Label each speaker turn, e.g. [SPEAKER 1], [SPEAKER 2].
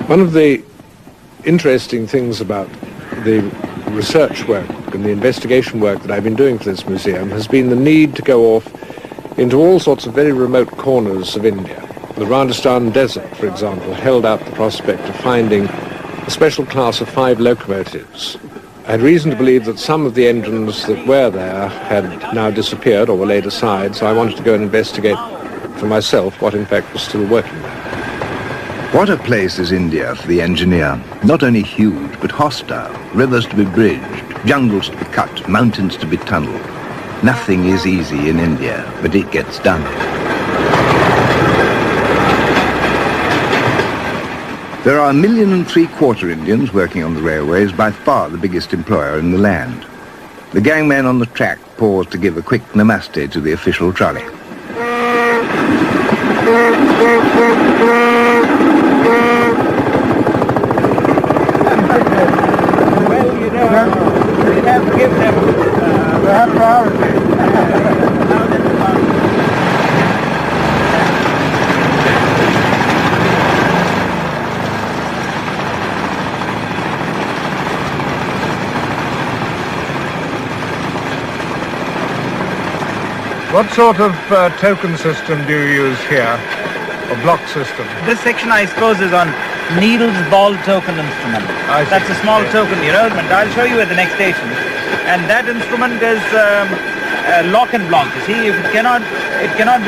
[SPEAKER 1] One of the interesting things about the research work and the investigation work that I've been doing for this museum has been the need to go off into all sorts of very remote corners of India. The Rajasthan desert, for example, held out the prospect of finding a special class of 5 locomotives. I had reason to believe that some of the engines that were there had now disappeared or were laid aside, so I wanted to go and investigate for myself what in fact was still working there.
[SPEAKER 2] What a place is India for the engineer. Not only huge, but hostile. Rivers to be bridged, jungles to be cut, mountains to be tunneled. Nothing is easy in India, but it gets done. There are 1.75 million Indians working on the railways, by far the biggest employer in the land. The gangmen on the track pause to give a quick namaste to the official trolley.
[SPEAKER 3] Well, you know, we have to give them they have priority.
[SPEAKER 1] What sort of token system do you use here, or block system?
[SPEAKER 3] This section, I suppose, is on Needles Ball Token Instrument. That's a small token, you know, and I'll show you at the next station. And that instrument is lock and block. You see, if it cannot be